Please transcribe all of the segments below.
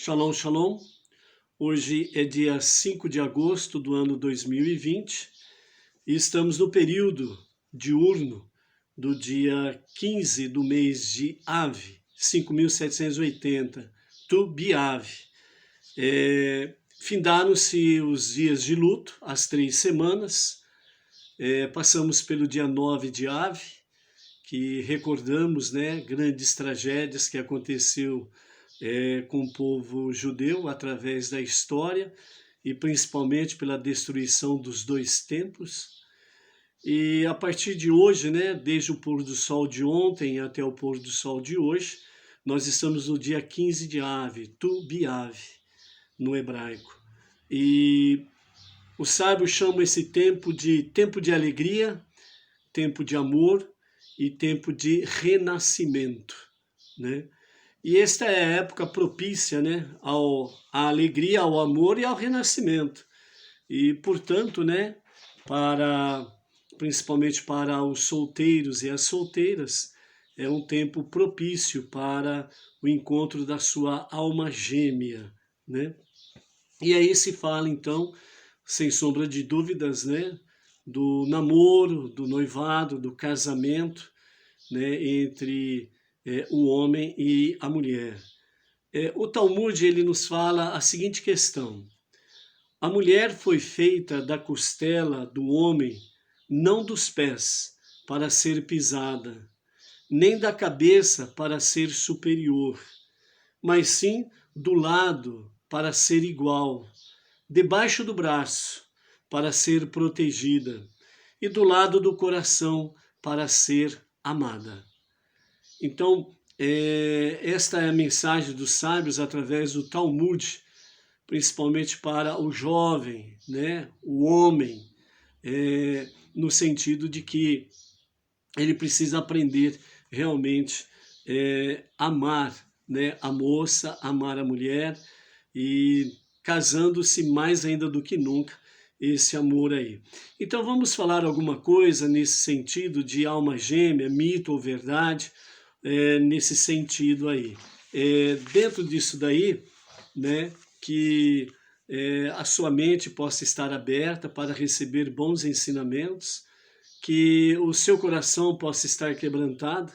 Shalom, shalom. Hoje é dia 5 de agosto do ano 2020 e estamos no período diurno do dia 15 do mês de Av, 5.780, Tu B'Av. Findaram-se os dias de luto, as 3 semanas. Passamos pelo dia 9 de Av, que recordamos, grandes tragédias que aconteceu com o povo judeu através da história e principalmente pela destruição dos 2 templos. E a partir de hoje, desde o pôr do sol de ontem até o pôr do sol de hoje, nós estamos no dia 15 de Av, Tu B'Av, no hebraico. E os sábios chamam esse tempo de alegria, tempo de amor e tempo de renascimento, E esta é a época propícia, à alegria, ao amor e ao renascimento. E, portanto, principalmente para os solteiros e as solteiras, é um tempo propício para o encontro da sua alma gêmea, E aí se fala, então, sem sombra de dúvidas, do namoro, do noivado, do casamento, entre o homem e a mulher. O Talmud ele nos fala a seguinte questão: a mulher foi feita da costela do homem, não dos pés, para ser pisada, nem da cabeça para ser superior, mas sim do lado para ser igual, debaixo do braço para ser protegida, e do lado do coração para ser amada. Então, esta é a mensagem dos sábios através do Talmud, principalmente para o jovem, o homem, no sentido de que ele precisa aprender realmente amar, a moça, amar a mulher e casando-se mais ainda do que nunca esse amor aí. Então vamos falar alguma coisa nesse sentido de alma gêmea, mito ou verdade, nesse sentido aí. Dentro disso daí, que a sua mente possa estar aberta para receber bons ensinamentos, que o seu coração possa estar quebrantado,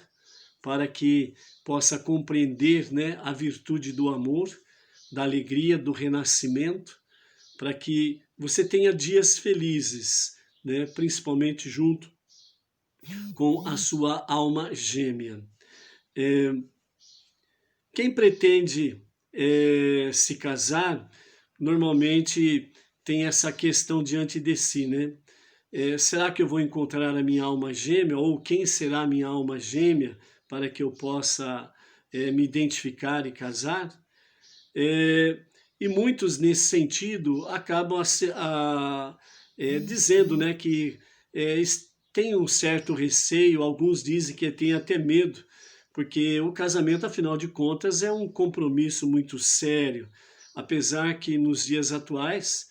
para que possa compreender, a virtude do amor, da alegria, do renascimento, para que você tenha dias felizes, principalmente junto com a sua alma gêmea. Quem pretende se casar, normalmente tem essa questão diante de si, será que eu vou encontrar a minha alma gêmea? Ou quem será a minha alma gêmea para que eu possa me identificar e casar? E muitos, nesse sentido, acabam dizendo que tem um certo receio, alguns dizem que tem até medo, porque o casamento, afinal de contas, é um compromisso muito sério, apesar que nos dias atuais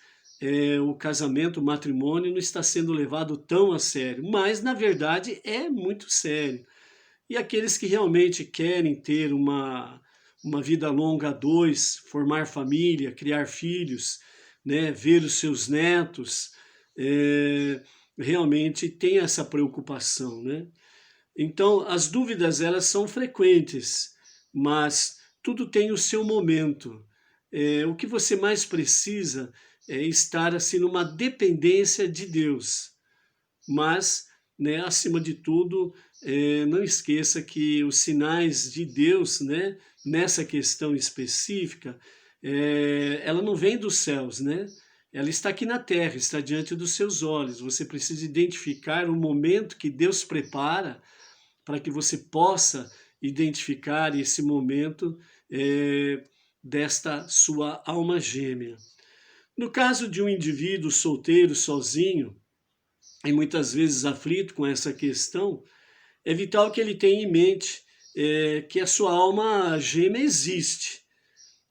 o casamento, o matrimônio não está sendo levado tão a sério, mas na verdade é muito sério. E aqueles que realmente querem ter uma vida longa a dois, formar família, criar filhos, ver os seus netos, realmente tem essa preocupação, Então, as dúvidas, elas são frequentes, mas tudo tem o seu momento. O que você mais precisa é estar assim numa dependência de Deus. Mas, acima de tudo, não esqueça que os sinais de Deus, nessa questão específica, ela não vem dos céus, Ela está aqui na terra, está diante dos seus olhos. Você precisa identificar o momento que Deus prepara para que você possa identificar esse momento desta sua alma gêmea. No caso de um indivíduo solteiro, sozinho, e muitas vezes aflito com essa questão, é vital que ele tenha em mente que a sua alma gêmea existe.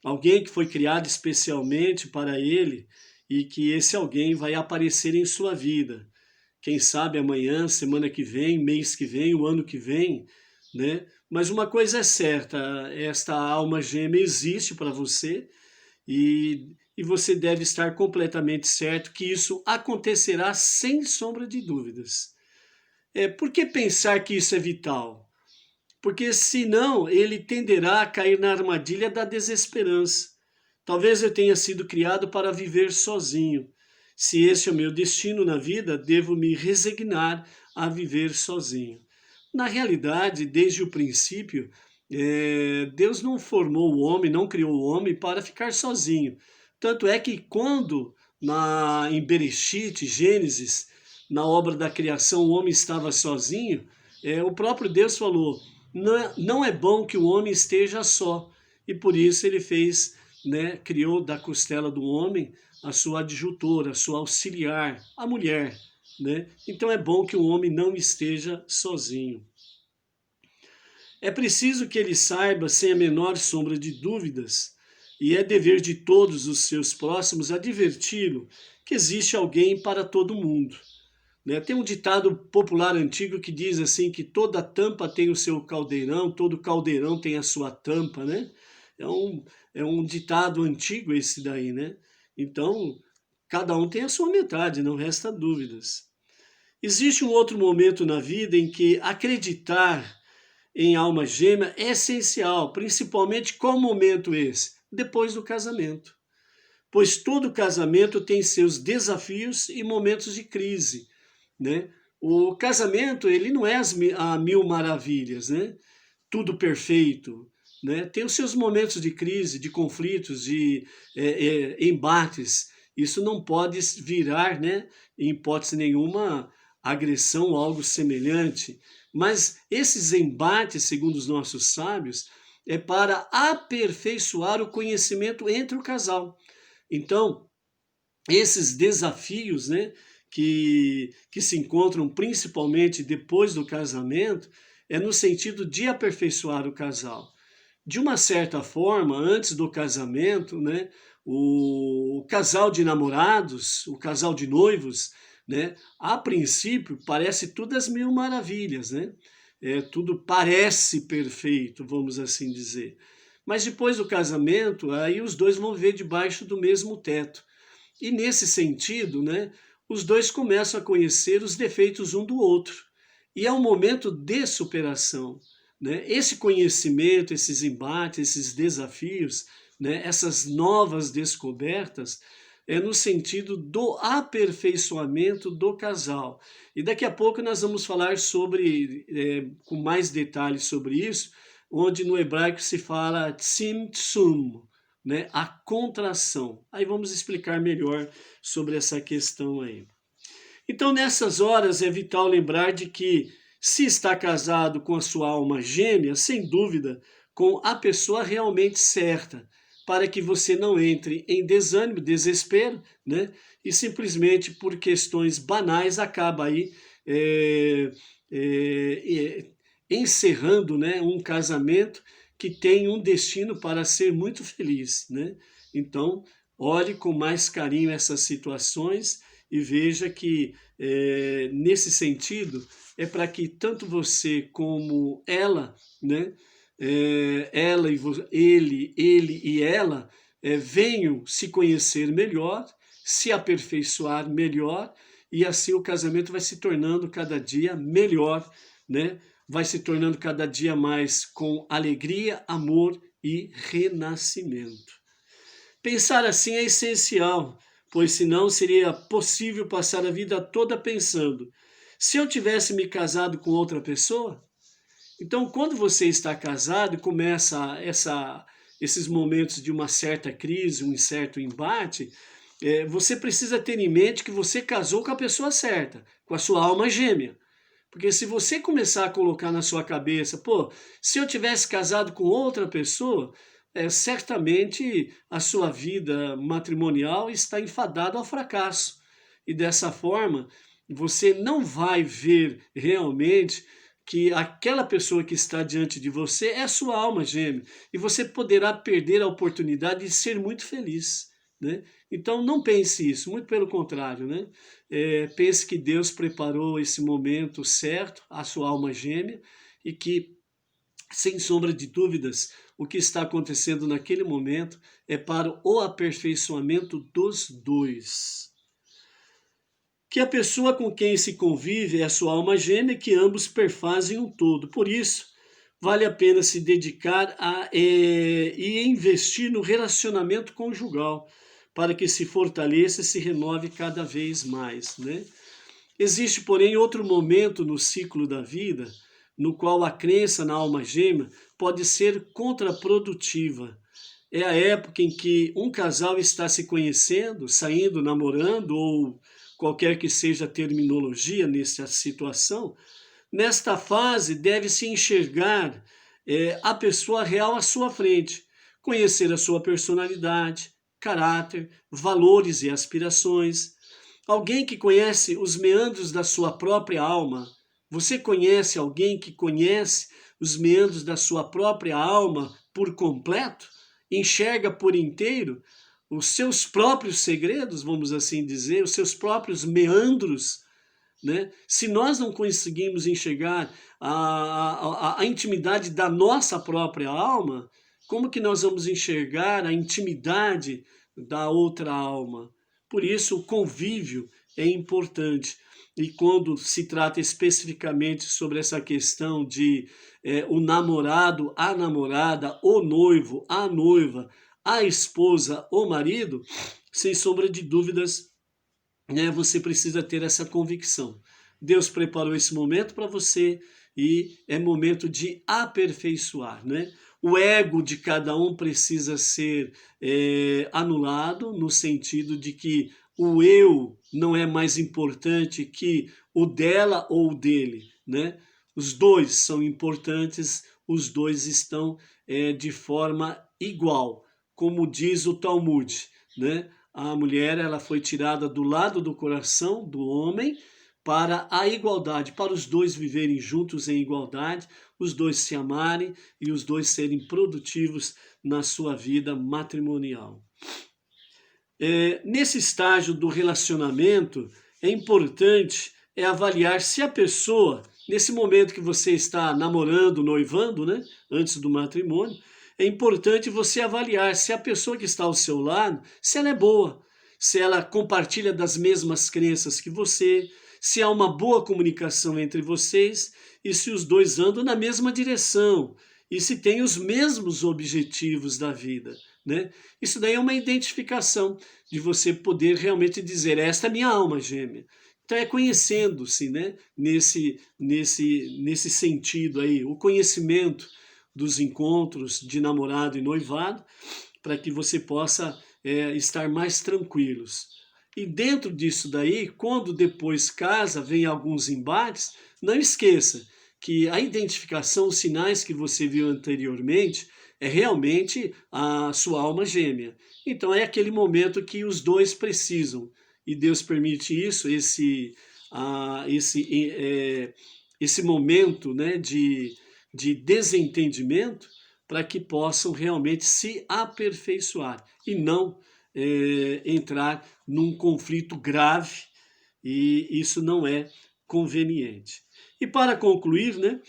Alguém que foi criado especialmente para ele e que esse alguém vai aparecer em sua vida. Quem sabe amanhã, semana que vem, mês que vem, o ano que vem, Mas uma coisa é certa, esta alma gêmea existe para você e você deve estar completamente certo que isso acontecerá sem sombra de dúvidas. Por que pensar que isso é vital? Porque senão ele tenderá a cair na armadilha da desesperança. Talvez eu tenha sido criado para viver sozinho. Se esse é o meu destino na vida, devo me resignar a viver sozinho. Na realidade, desde o princípio, Deus não formou o homem, não criou o homem para ficar sozinho. Tanto é que quando em Bereshit, Gênesis, na obra da criação, o homem estava sozinho, o próprio Deus falou, não é bom que o homem esteja só. E por isso ele fez, né, criou da costela do homem a sua adjutora, a sua auxiliar, a mulher. Né? Então é bom que o homem não esteja sozinho. É preciso que ele saiba, sem a menor sombra de dúvidas, e é dever de todos os seus próximos adverti-lo que existe alguém para todo mundo. Né? Tem um ditado popular antigo que diz assim que toda tampa tem o seu caldeirão, todo caldeirão tem a sua tampa, né? É um ditado antigo esse daí, né? Então, cada um tem a sua metade, não resta dúvidas. Existe um outro momento na vida em que acreditar em alma gêmea é essencial, principalmente qual momento esse? Depois do casamento. Pois todo casamento tem seus desafios e momentos de crise, né? O casamento, ele não é a mil maravilhas, né? Tudo perfeito, né? Tem os seus momentos de crise, de conflitos, de embates. Isso não pode virar, né, em hipótese nenhuma, agressão ou algo semelhante. Mas esses embates, segundo os nossos sábios, é para aperfeiçoar o conhecimento entre o casal. Então, esses desafios, né, que se encontram principalmente depois do casamento, é no sentido de aperfeiçoar o casal. De uma certa forma, antes do casamento, né, o casal de namorados, o casal de noivos, né, a princípio parece tudo as mil maravilhas, né? Tudo parece perfeito, vamos assim dizer. Mas depois do casamento, aí os dois vão viver debaixo do mesmo teto. E nesse sentido, né, os dois começam a conhecer os defeitos um do outro. E é um momento de superação. Né? Esse conhecimento, esses embates, esses desafios, né, essas novas descobertas, é no sentido do aperfeiçoamento do casal. E daqui a pouco nós vamos falar sobre, com mais detalhes sobre isso, onde no hebraico se fala tzimtzum, né, a contração. Aí vamos explicar melhor sobre essa questão aí. Então, nessas horas, é vital lembrar de que, se está casado com a sua alma gêmea, sem dúvida, com a pessoa realmente certa, para que você não entre em desânimo, desespero, né? E simplesmente por questões banais acaba aí encerrando, né, um casamento que tem um destino para ser muito feliz, né? Então, olhe com mais carinho essas situações e veja que, nesse sentido, é para que tanto você como ela, né, ela e ele e ela, venham se conhecer melhor, se aperfeiçoar melhor, e assim o casamento vai se tornando cada dia melhor, né? Vai se tornando cada dia mais com alegria, amor e renascimento. Pensar assim é essencial, pois senão seria possível passar a vida toda pensando: se eu tivesse me casado com outra pessoa? Então, quando você está casado e começa esses momentos de uma certa crise, um certo embate, você precisa ter em mente que você casou com a pessoa certa, com a sua alma gêmea. Porque se você começar a colocar na sua cabeça, pô, se eu tivesse casado com outra pessoa, certamente a sua vida matrimonial está enfadada ao fracasso. E dessa forma, você não vai ver realmente que aquela pessoa que está diante de você é a sua alma gêmea. E você poderá perder a oportunidade de ser muito feliz. Né? Então não pense isso, muito pelo contrário, né? Pense que Deus preparou esse momento certo, a sua alma gêmea, e que sem sombra de dúvidas, o que está acontecendo naquele momento é para o aperfeiçoamento dos dois. Que a pessoa com quem se convive é a sua alma gêmea, que ambos perfazem um todo. Por isso, vale a pena se dedicar e investir no relacionamento conjugal, para que se fortaleça e se renove cada vez mais, né? Existe, porém, outro momento no ciclo da vida no qual a crença na alma gêmea pode ser contraprodutiva. É a época em que um casal está se conhecendo, saindo, namorando, ou qualquer que seja a terminologia nessa situação. Nesta fase, deve-se enxergar a pessoa real à sua frente, conhecer a sua personalidade, caráter, valores e aspirações. Alguém que conhece os meandros da sua própria alma. Você conhece alguém que conhece os meandros da sua própria alma por completo? Enxerga por inteiro os seus próprios segredos, vamos assim dizer, os seus próprios meandros, né? Se nós não conseguimos enxergar a intimidade da nossa própria alma, como que nós vamos enxergar a intimidade da outra alma? Por isso, o convívio é importante. E quando se trata especificamente sobre essa questão de o namorado, a namorada, o noivo, a noiva, a esposa, o marido, sem sombra de dúvidas, né, você precisa ter essa convicção. Deus preparou esse momento para você e é momento de aperfeiçoar, né? O ego de cada um precisa ser anulado, no sentido de que o eu não é mais importante que o dela ou o dele, né? Os dois são importantes, os dois estão de forma igual, como diz o Talmud, né? A mulher, ela foi tirada do lado do coração do homem para a igualdade, para os dois viverem juntos em igualdade, os dois se amarem e os dois serem produtivos na sua vida matrimonial. Nesse estágio do relacionamento, é importante avaliar se a pessoa, nesse momento que você está namorando, noivando, né, antes do matrimônio, é importante você avaliar se a pessoa que está ao seu lado, se ela é boa, se ela compartilha das mesmas crenças que você, se há uma boa comunicação entre vocês e se os dois andam na mesma direção e se têm os mesmos objetivos da vida, né? Isso daí é uma identificação de você poder realmente dizer, esta é minha alma gêmea. Então é conhecendo-se, né? Nesse sentido aí, o conhecimento dos encontros de namorado e noivado, para que você possa estar mais tranquilos. E dentro disso daí, quando depois casa, vem alguns embates, não esqueça que a identificação, os sinais que você viu anteriormente, é realmente a sua alma gêmea. Então é aquele momento que os dois precisam. E Deus permite isso, esse momento, né, de desentendimento, para que possam realmente se aperfeiçoar e não entrar num conflito grave, e isso não é conveniente. E para concluir, né,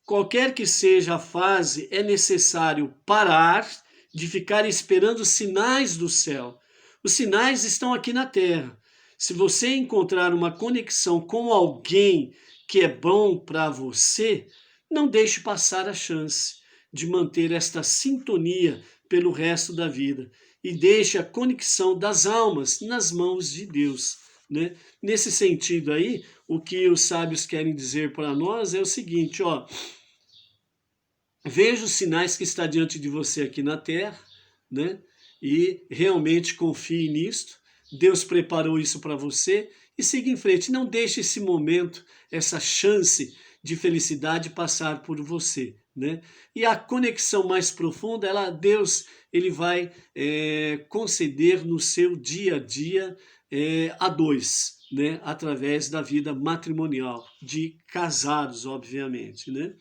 qualquer que seja a fase, é necessário parar de ficar esperando sinais do céu. Os sinais estão aqui na terra. Se você encontrar uma conexão com alguém que é bom para você, não deixe passar a chance de manter esta sintonia pelo resto da vida e deixe a conexão das almas nas mãos de Deus, né? Nesse sentido aí, o que os sábios querem dizer para nós é o seguinte, ó, veja os sinais que está diante de você aqui na terra, né? E realmente confie nisto. Deus preparou isso para você e siga em frente. Não deixe esse momento, essa chance de felicidade passar por você, né? E a conexão mais profunda, Deus ele vai conceder no seu dia a dia a dois, né? Através da vida matrimonial, de casados, obviamente, né?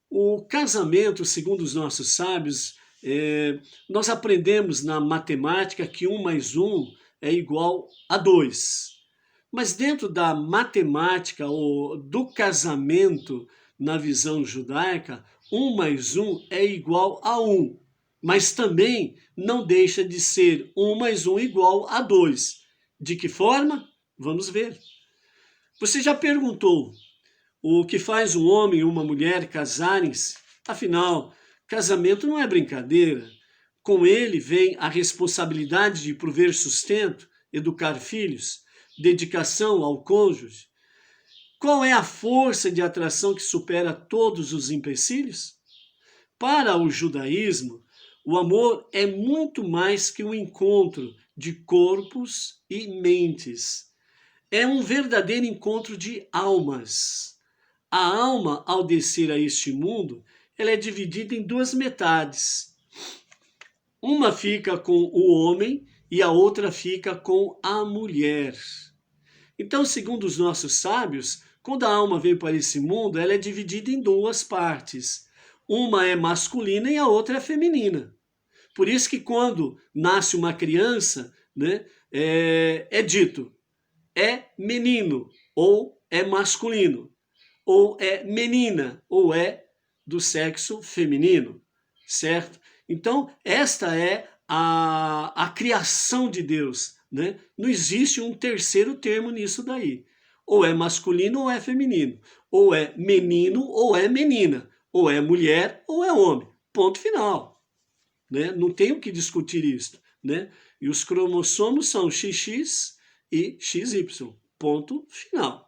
O casamento, segundo os nossos sábios, nós aprendemos na matemática que 1 mais 1 é igual a 2. Mas dentro da matemática ou do casamento, na visão judaica, 1 mais 1 é igual a 1, mas também não deixa de ser 1 mais 1 igual a 2. De que forma? Vamos ver. Você já perguntou o que faz um homem e uma mulher casarem-se? Afinal, casamento não é brincadeira. Com ele vem a responsabilidade de prover sustento, educar filhos, dedicação ao cônjuge. Qual é a força de atração que supera todos os empecilhos? Para o judaísmo, o amor é muito mais que um encontro de corpos e mentes. É um verdadeiro encontro de almas. A alma, ao descer a este mundo, ela é dividida em duas metades. Uma fica com o homem e a outra fica com a mulher. Então, segundo os nossos sábios, quando a alma vem para esse mundo, ela é dividida em duas partes. Uma é masculina e a outra é feminina. Por isso que quando nasce uma criança, né, é dito, é menino, ou é masculino, ou é menina, ou é do sexo feminino, certo? Então, esta é a criação de Deus, né? Não existe um terceiro termo nisso daí. Ou é masculino ou é feminino. Ou é menino ou é menina. Ou é mulher ou é homem. Ponto final. Né? Não tem o que discutir isso. Né? E os cromossomos são XX e XY. Ponto final.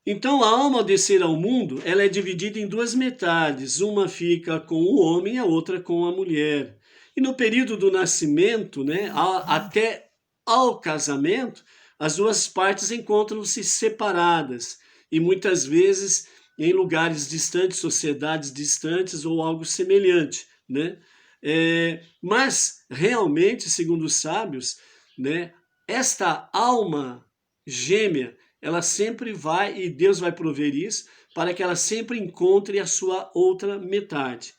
Então, a alma ao descer ao mundo, ela é dividida em duas metades. Uma fica com o homem e a outra com a mulher. E no período do nascimento, né, até ao casamento, as duas partes encontram-se separadas. E muitas vezes em lugares distantes, sociedades distantes ou algo semelhante, né? Mas, realmente, segundo os sábios, né, esta alma gêmea, ela sempre vai, e Deus vai prover isso, para que ela sempre encontre a sua outra metade.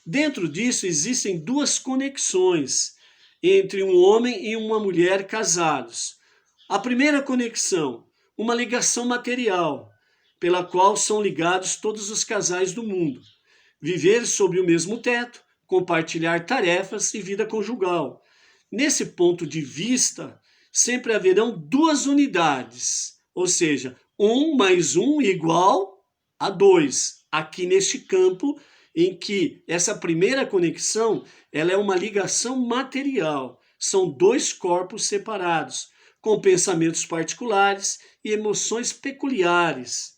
Dentro disso existem duas conexões entre um homem e uma mulher casados. A primeira conexão, uma ligação material, pela qual são ligados todos os casais do mundo. Viver sob o mesmo teto, compartilhar tarefas e vida conjugal. Nesse ponto de vista, sempre haverão duas unidades, ou seja, 1 mais 1 igual a 2, aqui neste campo em que essa primeira conexão ela é uma ligação material, são dois corpos separados, com pensamentos particulares e emoções peculiares.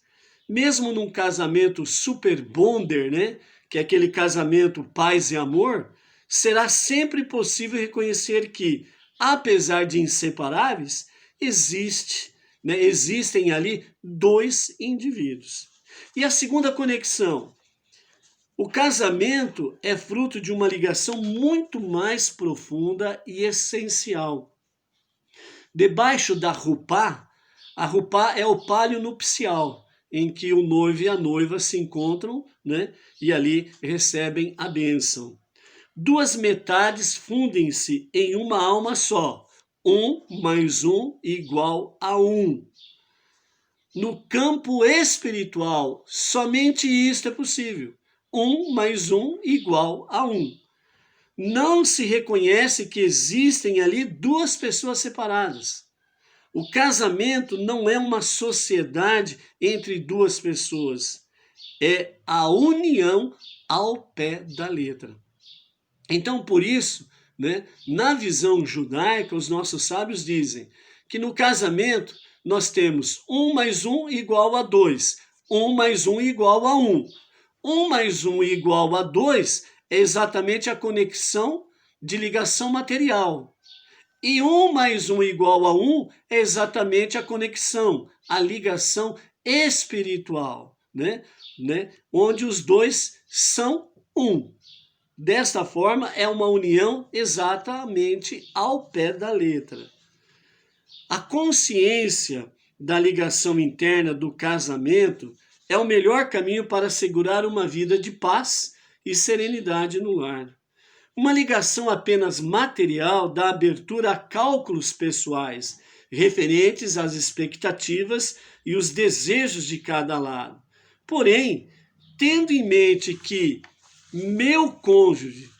Mesmo num casamento super bonder, né, que é aquele casamento paz e amor, será sempre possível reconhecer que, apesar de inseparáveis, existem ali dois indivíduos. E a segunda conexão, o casamento é fruto de uma ligação muito mais profunda e essencial. Debaixo da rupá, a rupá é o palio nupcial, em que o noivo e a noiva se encontram, né, e ali recebem a bênção. Duas metades fundem-se em uma alma só. 1 mais 1 igual a 1. No campo espiritual, somente isto é possível. 1 mais 1 igual a 1. Não se reconhece que existem ali duas pessoas separadas. O casamento não é uma sociedade entre duas pessoas. É a união ao pé da letra. Então, por isso, né, na visão judaica, os nossos sábios dizem que no casamento nós temos 1 mais 1 igual a 2. 1 mais 1 igual a 1. 1 mais 1 igual a 2 é exatamente a conexão de ligação material. E 1 mais 1 igual a 1 é exatamente a conexão, a ligação espiritual, né? Onde os dois são um. Desta forma, é uma união exatamente ao pé da letra. A consciência da ligação interna do casamento é o melhor caminho para assegurar uma vida de paz e serenidade no lar. Uma ligação apenas material dá abertura a cálculos pessoais, referentes às expectativas e os desejos de cada lado. Porém, tendo em mente que meu cônjuge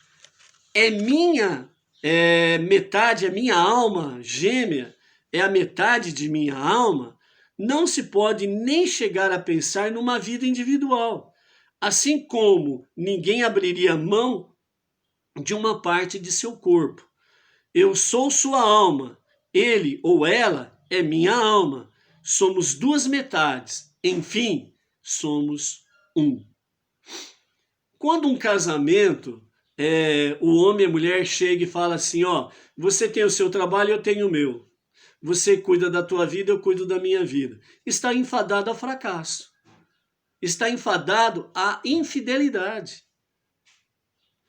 é minha metade, é minha alma gêmea, é a metade de minha alma, não se pode nem chegar a pensar numa vida individual. Assim como ninguém abriria mão de uma parte de seu corpo. Eu sou sua alma, ele ou ela é minha alma. Somos duas metades, enfim, somos um. Quando um casamento, o homem e a mulher chega e fala assim, ó, você tem o seu trabalho, eu tenho o meu. Você cuida da tua vida, eu cuido da minha vida. Está enfadado ao fracasso. Está enfadado à infidelidade.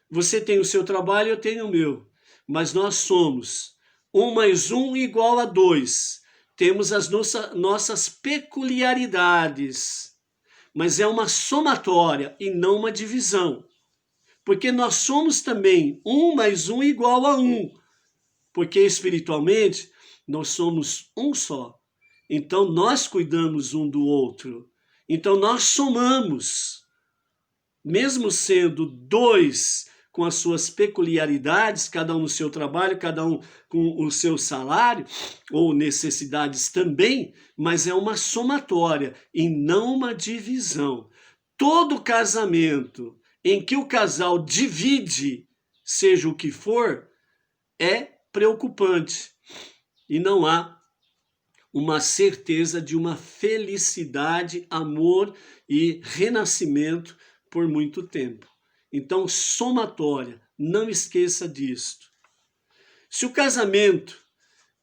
Você tem o seu trabalho, eu tenho o meu. Mas nós somos 1 mais 1 igual a 2. Temos as nossas peculiaridades. Mas é uma somatória e não uma divisão. Porque nós somos também 1 mais 1 igual a 1. Porque espiritualmente nós somos um só. Então nós cuidamos um do outro. Então nós somamos. Mesmo sendo dois com as suas peculiaridades, cada um no seu trabalho, cada um com o seu salário, ou necessidades também, mas é uma somatória e não uma divisão. Todo casamento em que o casal divide, seja o que for, é preocupante. E não há uma certeza de uma felicidade, amor e renascimento por muito tempo. Então, somatória, não esqueça disto. Se o casamento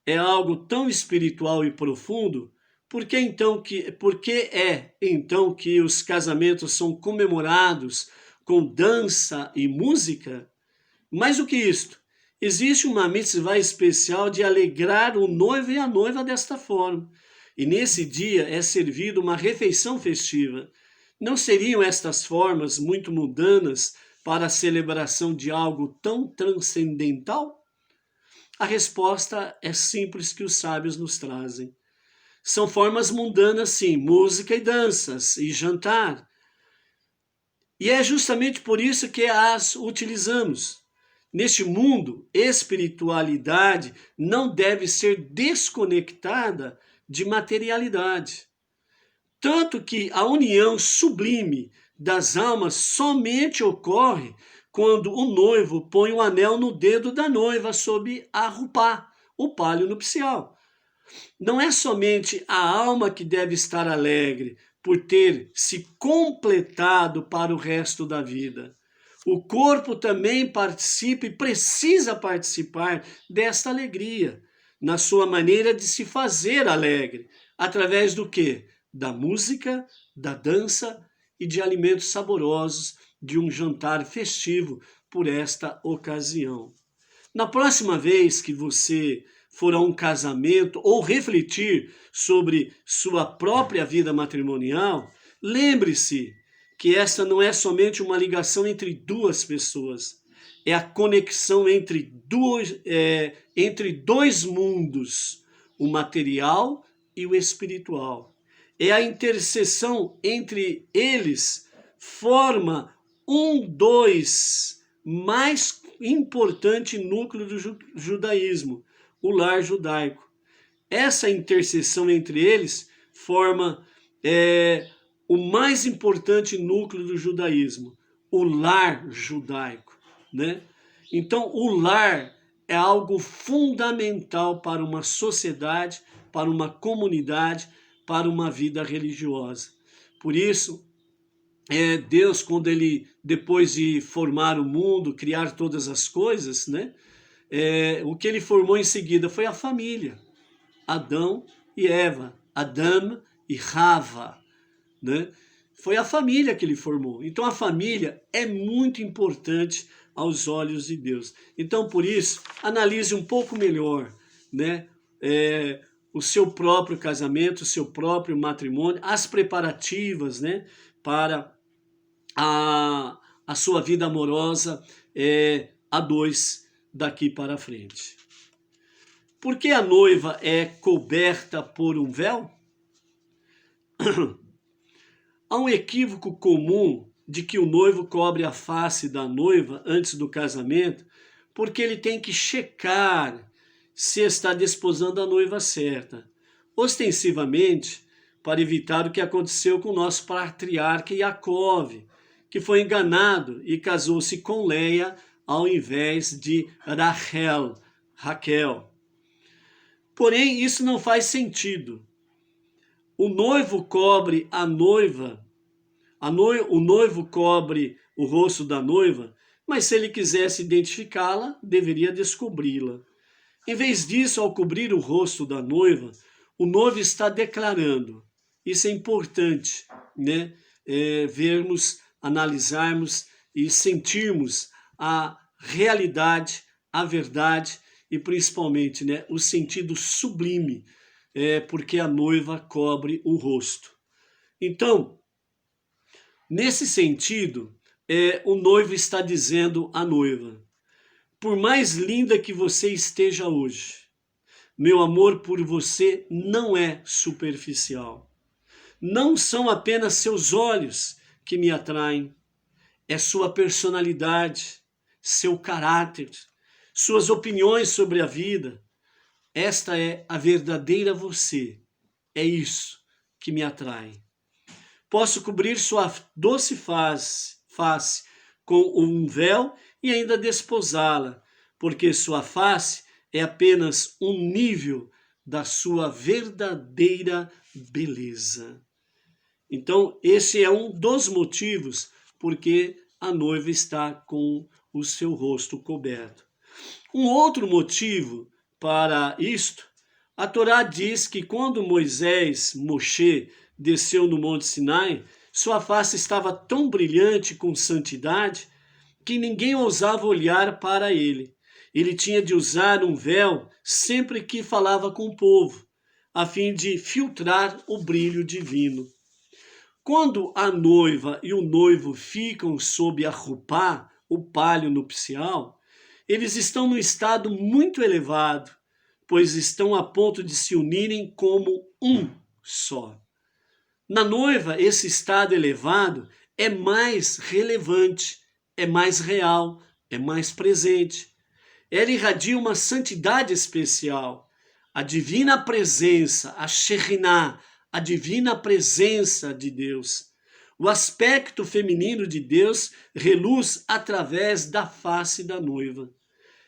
é algo tão espiritual e profundo, por que é então que os casamentos são comemorados com dança e música? Mais do que isto, existe uma mitzvah especial de alegrar o noivo e a noiva desta forma. E nesse dia é servida uma refeição festiva. Não seriam estas formas muito mundanas para a celebração de algo tão transcendental? A resposta é simples que os sábios nos trazem. São formas mundanas, sim, música e danças e jantar. E é justamente por isso que as utilizamos. Neste mundo, espiritualidade não deve ser desconectada de materialidade. Tanto que a união sublime das almas somente ocorre quando o noivo põe o anel no dedo da noiva sob a rupá, o palio nupcial. Não é somente a alma que deve estar alegre por ter se completado para o resto da vida. O corpo também participa e precisa participar desta alegria, na sua maneira de se fazer alegre, através do quê? Da música, da dança e de alimentos saborosos, de um jantar festivo por esta ocasião. Na próxima vez que você for a um casamento ou refletir sobre sua própria vida matrimonial, lembre-se que essa não é somente uma ligação entre duas pessoas, é a conexão entre dois mundos, o material e o espiritual. É a interseção entre eles, forma dois mais importante núcleo do judaísmo, o lar judaico. Essa interseção entre eles forma o mais importante núcleo do judaísmo, o lar judaico, né? Então, o lar é algo fundamental para uma sociedade, para uma comunidade, para uma vida religiosa. Por isso, Deus, quando ele, depois de formar o mundo, criar todas as coisas, né? O que ele formou em seguida foi a família. Adão e Eva, Adão e Rava, né? Foi a família que ele formou. Então a família é muito importante aos olhos de Deus. Então por isso, analise um pouco melhor, né? O seu próprio casamento, o seu próprio matrimônio, as preparativas, né? Para a sua vida amorosa a dois daqui para frente. Por que a noiva é coberta por um véu? Há um equívoco comum de que o noivo cobre a face da noiva antes do casamento, porque ele tem que checar se está desposando a noiva certa, ostensivamente para evitar o que aconteceu com o nosso patriarca Iacove, que foi enganado e casou-se com Leia ao invés de Raquel. Porém, isso não faz sentido. O noivo cobre a noiva, o noivo cobre o rosto da noiva, mas se ele quisesse identificá-la, deveria descobri-la. Em vez disso, ao cobrir o rosto da noiva, o noivo está declarando. Isso é importante, né? Vermos, analisarmos e sentirmos a realidade, a verdade e principalmente, né, o sentido sublime, porque a noiva cobre o rosto. Então, nesse sentido, o noivo está dizendo à noiva: por mais linda que você esteja hoje, meu amor por você não é superficial. Não são apenas seus olhos que me atraem, é sua personalidade, seu caráter, suas opiniões sobre a vida. Esta é a verdadeira você. É isso que me atrai. Posso cobrir sua doce face com um véu e ainda desposá-la, porque sua face é apenas um nível da sua verdadeira beleza. Então, esse é um dos motivos porque a noiva está com o seu rosto coberto. Um outro motivo para isto, a Torá diz que quando Moshe, desceu no Monte Sinai, sua face estava tão brilhante com santidade que ninguém ousava olhar para ele. Ele tinha de usar um véu sempre que falava com o povo, a fim de filtrar o brilho divino. Quando a noiva e o noivo ficam sob a rupá, o palio nupcial, eles estão num estado muito elevado, pois estão a ponto de se unirem como um só. Na noiva, esse estado elevado é mais relevante, é mais real, é mais presente. Ela irradia uma santidade especial. A divina presença, a Shekhinah, a divina presença de Deus. O aspecto feminino de Deus reluz através da face da noiva.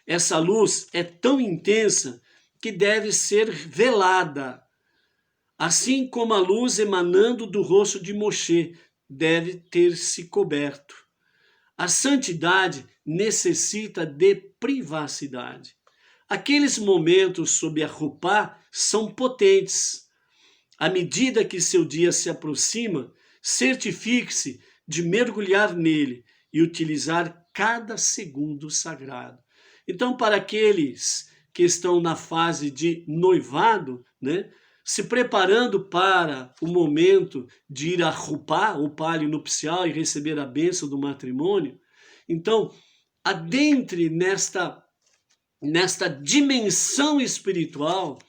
Essa luz é tão intensa que deve ser velada, assim como a luz emanando do rosto de Moshe deve ter se coberto. A santidade necessita de privacidade. Aqueles momentos sob a rupá são potentes. À medida que seu dia se aproxima, certifique-se de mergulhar nele e utilizar cada segundo sagrado. Então, para aqueles que estão na fase de noivado, né, se preparando para o momento de ir a rupá, o palio nupcial, e receber a bênção do matrimônio, então, adentre nesta dimensão espiritual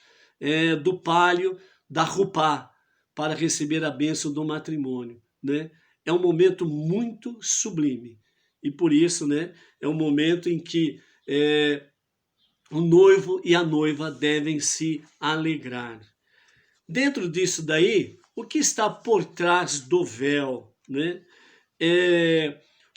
do palio, da rupá, para receber a bênção do matrimônio, né? É um momento muito sublime. E por isso, né, é um momento em que o noivo e a noiva devem se alegrar. Dentro disso daí, o que está por trás do véu, né?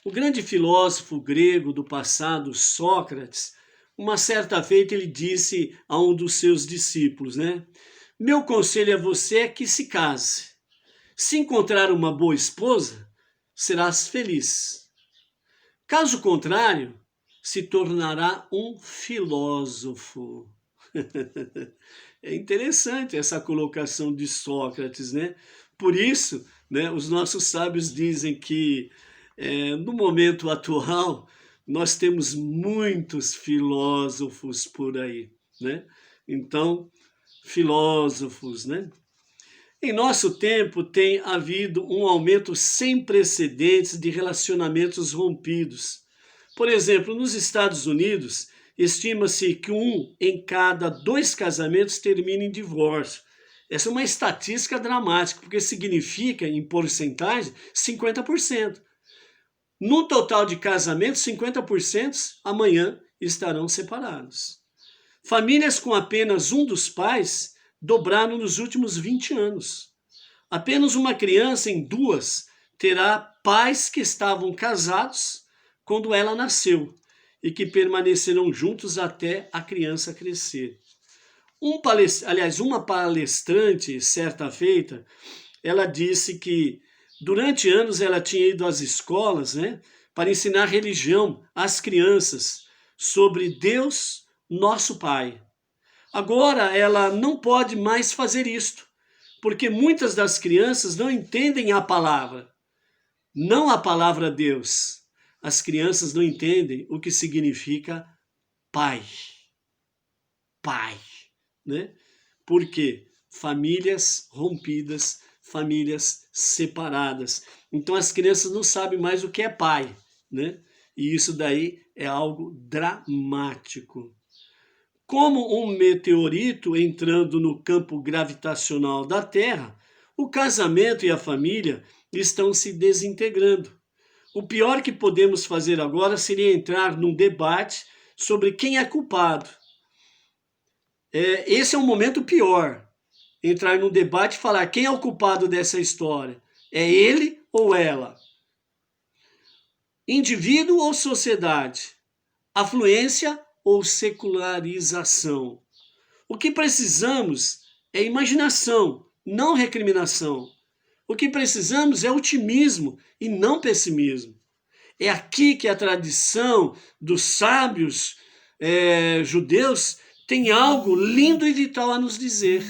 O grande filósofo grego do passado, Sócrates, uma certa feita ele disse a um dos seus discípulos, né? Meu conselho a você é que se case. Se encontrar uma boa esposa, serás feliz. Caso contrário, se tornará um filósofo. É interessante essa colocação de Sócrates, né? Por isso, né, os nossos sábios dizem que no momento atual nós temos muitos filósofos por aí, né? Então, filósofos, né? Em nosso tempo tem havido um aumento sem precedentes de relacionamentos rompidos. Por exemplo, nos Estados Unidos, estima-se que 1 em cada 2 casamentos termina em divórcio. Essa é uma estatística dramática, porque significa, em porcentagem, 50%. No total de casamentos, 50% amanhã estarão separados. Famílias com apenas um dos pais dobraram nos últimos 20 anos. Apenas uma criança em duas terá pais que estavam casados quando ela nasceu e que permaneceram juntos até a criança crescer. Uma palestrante, certa feita, ela disse que durante anos ela tinha ido às escolas, para ensinar religião às crianças sobre Deus, nosso Pai. Agora ela não pode mais fazer isto, porque muitas das crianças não entendem a palavra, não a palavra Deus. As crianças não entendem o que significa Pai. Pai, Por quê? Famílias rompidas, famílias separadas. Então as crianças não sabem mais o que é pai, E isso daí é algo dramático. Como um meteorito entrando no campo gravitacional da Terra, o casamento e a família estão se desintegrando. O pior que podemos fazer agora seria entrar num debate sobre quem é culpado. Esse é um momento pior. Entrar num debate e falar quem é o culpado dessa história. É ele ou ela? Indivíduo ou sociedade? Afluência ou secularização? O que precisamos é imaginação, não recriminação. O que precisamos é otimismo e não pessimismo. É aqui que a tradição dos sábios judeus tem algo lindo e vital a nos dizer.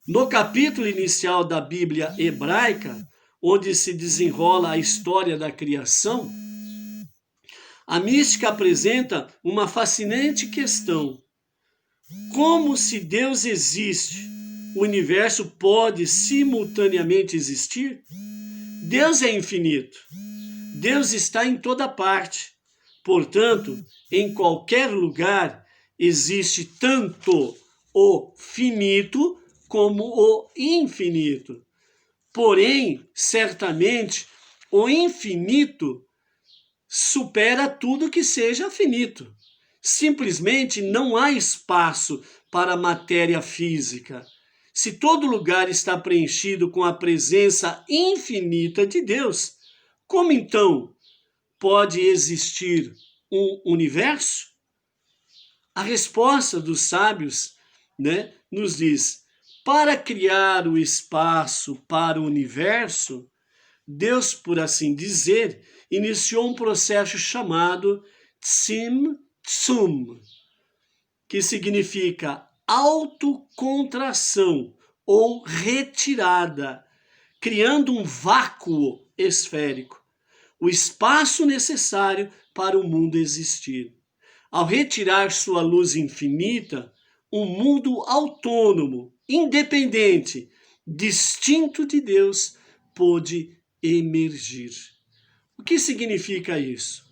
No capítulo inicial da Bíblia hebraica, onde se desenrola a história da criação, a mística apresenta uma fascinante questão. Como se Deus existe, o universo pode simultaneamente existir? Deus é infinito. Deus está em toda parte. Portanto, em qualquer lugar existe tanto o finito como o infinito. Porém, certamente, o infinito supera tudo que seja finito. Simplesmente não há espaço para a matéria física. Se todo lugar está preenchido com a presença infinita de Deus, como então pode existir um universo? A resposta dos sábios, nos diz: para criar o espaço para o universo, Deus, por assim dizer, iniciou um processo chamado Tzimtzum, que significa autocontração ou retirada, criando um vácuo esférico, o espaço necessário para o mundo existir. Ao retirar sua luz infinita, um mundo autônomo, independente, distinto de Deus, pôde emergir. O que significa isso?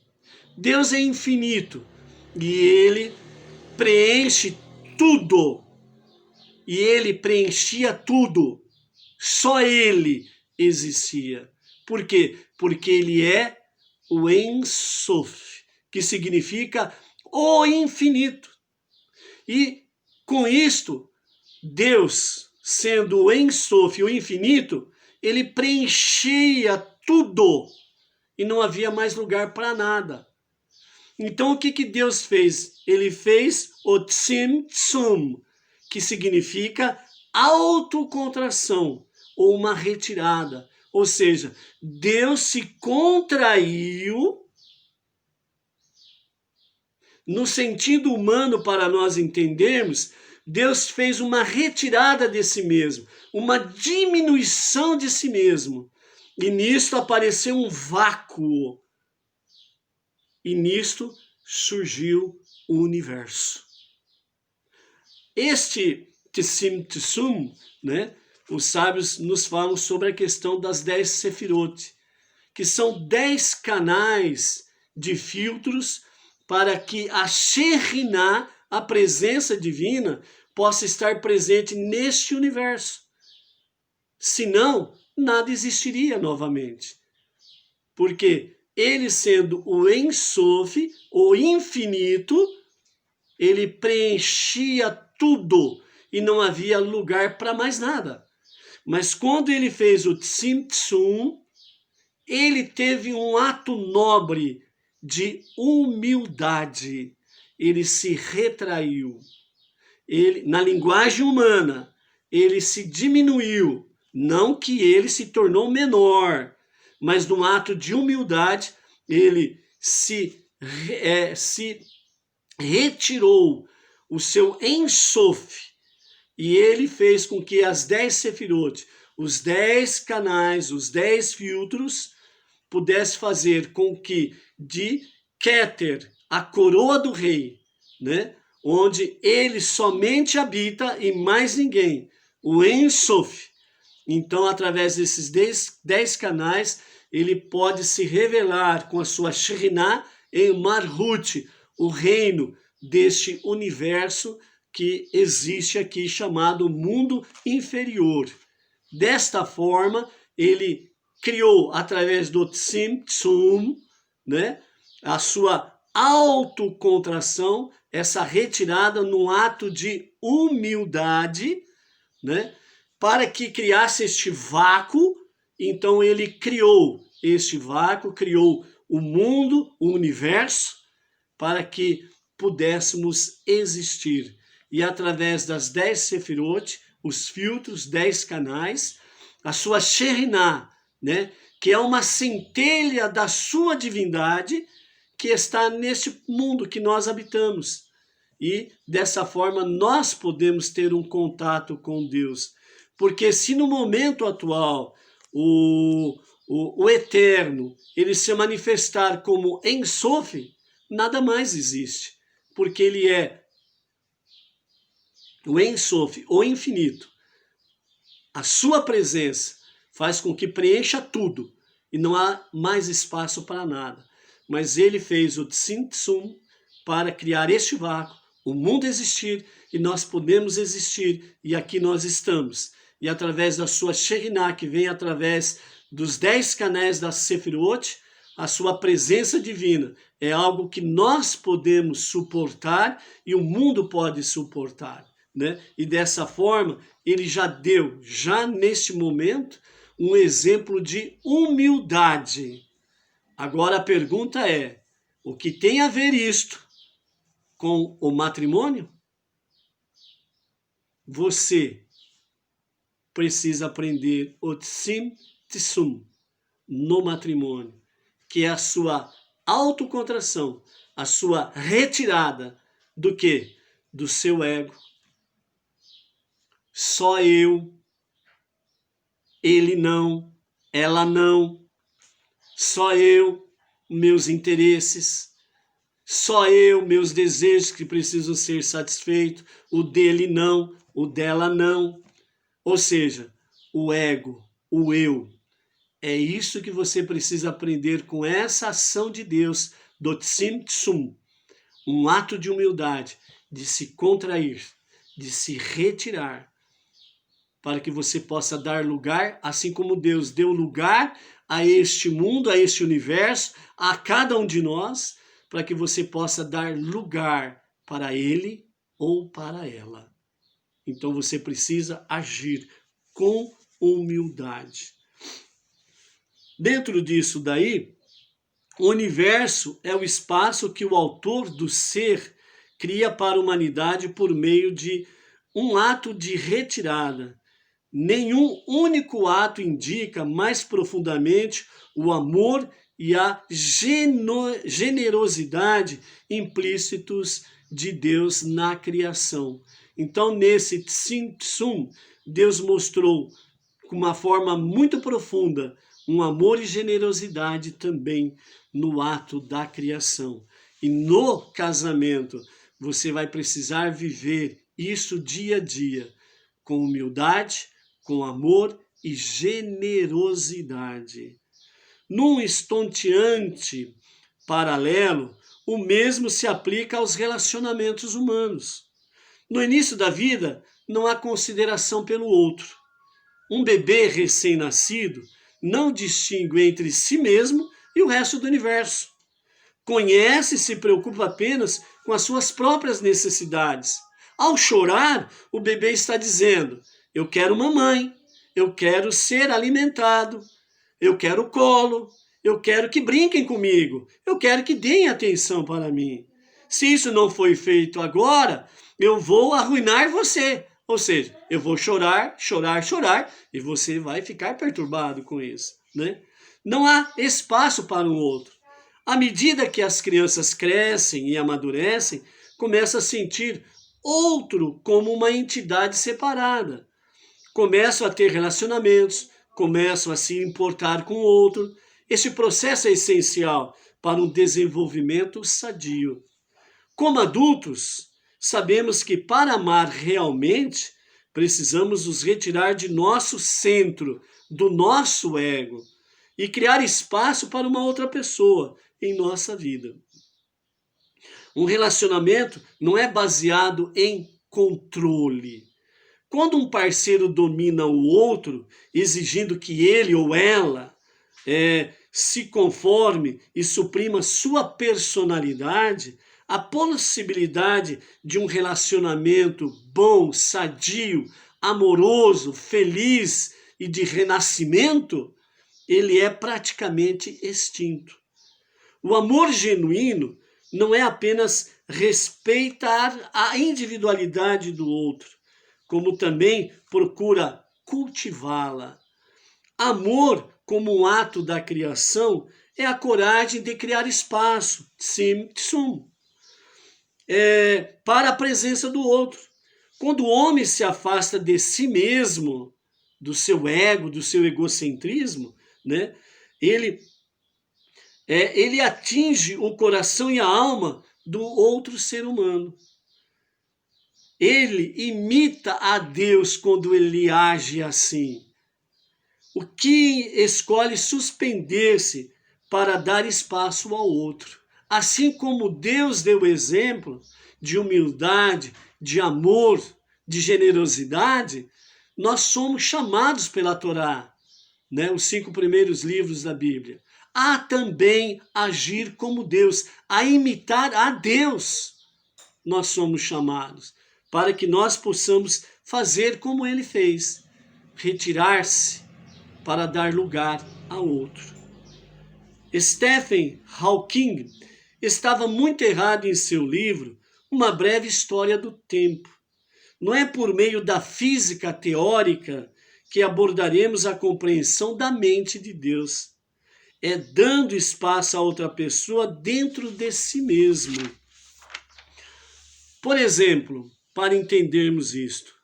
Deus é infinito e Ele preenche tudo. E Ele preenchia tudo. Só Ele existia. Por quê? Porque Ele é o Ein Sof, que significa o infinito. E com isto, Deus, sendo o Ein Sof, o infinito, Ele preenchia tudo e não havia mais lugar para nada. Então o que Deus fez? Ele fez o Tzimtzum, que significa autocontração ou uma retirada. Ou seja, Deus se contraiu no sentido humano para nós entendermos. Deus fez uma retirada de si mesmo, uma diminuição de si mesmo. E nisto apareceu um vácuo. E nisto surgiu o universo. Este Tzimtzum, os sábios nos falam sobre a questão das 10 sefirot, que são 10 canais de filtros para que a Shekhinah, a presença divina, possa estar presente neste universo. Senão, nada existiria novamente. Porque ele sendo o Ein Sof, o infinito, ele preenchia tudo e não havia lugar para mais nada. Mas quando ele fez o Tzimtzum, ele teve um ato nobre de humildade. Ele se retraiu. Ele, na linguagem humana, ele se diminuiu. Não que ele se tornou menor, mas num ato de humildade, ele se retirou o seu Ein Sof, e ele fez com que as 10 sefirot, os 10 canais, os 10 filtros, pudesse fazer com que de Keter, a coroa do rei, né, onde ele somente habita e mais ninguém, o Ein Sof. Então, através desses 10 canais, ele pode se revelar com a sua Shekhinah em Malhut, o reino deste universo que existe aqui, chamado mundo inferior. Desta forma, ele criou, através do Tzimtzum, né, a sua autocontração, essa retirada no ato de humildade, né, para que criasse este vácuo. Então ele criou este vácuo, criou o mundo, o universo, para que pudéssemos existir. E através das 10 sefirot, os filtros, 10 canais, a sua Shekhinah, né, que é uma centelha da sua divindade, que está neste mundo que nós habitamos. E dessa forma nós podemos ter um contato com Deus. Porque se no momento atual o Eterno ele se manifestar como Ein Sof, nada mais existe. Porque ele é o Ein Sof, o infinito. A sua presença faz com que preencha tudo e não há mais espaço para nada. Mas ele fez o Tzimtzum para criar este vácuo, o mundo existir e nós podemos existir, e aqui nós estamos. E através da sua Shekhinah, que vem através dos 10 canais da Sefirot, a sua presença divina é algo que nós podemos suportar e o mundo pode suportar, né? E dessa forma, ele já deu, já neste momento, um exemplo de humildade. Agora a pergunta é, o que tem a ver isto com o matrimônio? Você precisa aprender o Tzimtzum no matrimônio, que é a sua autocontração, a sua retirada do quê? Do seu ego. Só eu, ele não, ela não, só eu, meus interesses, só eu, meus desejos que precisam ser satisfeitos, o dele não, o dela não. Ou seja, o ego, o eu. É isso que você precisa aprender com essa ação de Deus, do Tzimtzum. Um ato de humildade, de se contrair, de se retirar, para que você possa dar lugar, assim como Deus deu lugar a este mundo, a este universo, a cada um de nós, para que você possa dar lugar para ele ou para ela. Então você precisa agir com humildade. Dentro disso daí, o universo é o espaço que o autor do ser cria para a humanidade por meio de um ato de retirada. Nenhum único ato indica mais profundamente o amor e a generosidade implícitos de Deus na criação. Então, nesse Tzimtzum, Deus mostrou com uma forma muito profunda um amor e generosidade também no ato da criação. E no casamento, você vai precisar viver isso dia a dia, com humildade, com amor e generosidade. Num estonteante paralelo, o mesmo se aplica aos relacionamentos humanos. No início da vida, não há consideração pelo outro. Um bebê recém-nascido não distingue entre si mesmo e o resto do universo. Conhece e se preocupa apenas com as suas próprias necessidades. Ao chorar, o bebê está dizendo: eu quero mamãe, eu quero ser alimentado, eu quero colo, eu quero que brinquem comigo, eu quero que deem atenção para mim. Se isso não foi feito agora, eu vou arruinar você. Ou seja, eu vou chorar, chorar, chorar, e você vai ficar perturbado com isso, né? Não há espaço para um outro. À medida que as crianças crescem e amadurecem, começam a sentir outro como uma entidade separada. Começam a ter relacionamentos, começam a se importar com o outro. Este processo é essencial para um desenvolvimento sadio. Como adultos, sabemos que para amar realmente, precisamos nos retirar de nosso centro, do nosso ego, e criar espaço para uma outra pessoa em nossa vida. Um relacionamento não é baseado em controle. Quando um parceiro domina o outro, exigindo que ele ou ela se conforme e suprima sua personalidade, a possibilidade de um relacionamento bom, sadio, amoroso, feliz e de renascimento, ele é praticamente extinto. O amor genuíno não é apenas respeitar a individualidade do outro, como também procura cultivá-la. Amor, como um ato da criação, é a coragem de criar espaço, tsum, para a presença do outro. Quando o homem se afasta de si mesmo, do seu ego, do seu egocentrismo, né, ele atinge o coração e a alma do outro ser humano. Ele imita a Deus quando ele age assim. O que escolhe suspender-se para dar espaço ao outro. Assim como Deus deu exemplo de humildade, de amor, de generosidade, nós somos chamados pela Torá, né, os 5 primeiros livros da Bíblia, a também agir como Deus, a imitar a Deus. Nós somos chamados para que nós possamos fazer como ele fez, retirar-se para dar lugar a outro. Stephen Hawking estava muito errado em seu livro Uma Breve História do Tempo. Não é por meio da física teórica que abordaremos a compreensão da mente de Deus. É dando espaço a outra pessoa dentro de si mesmo. Por exemplo, para entendermos isto,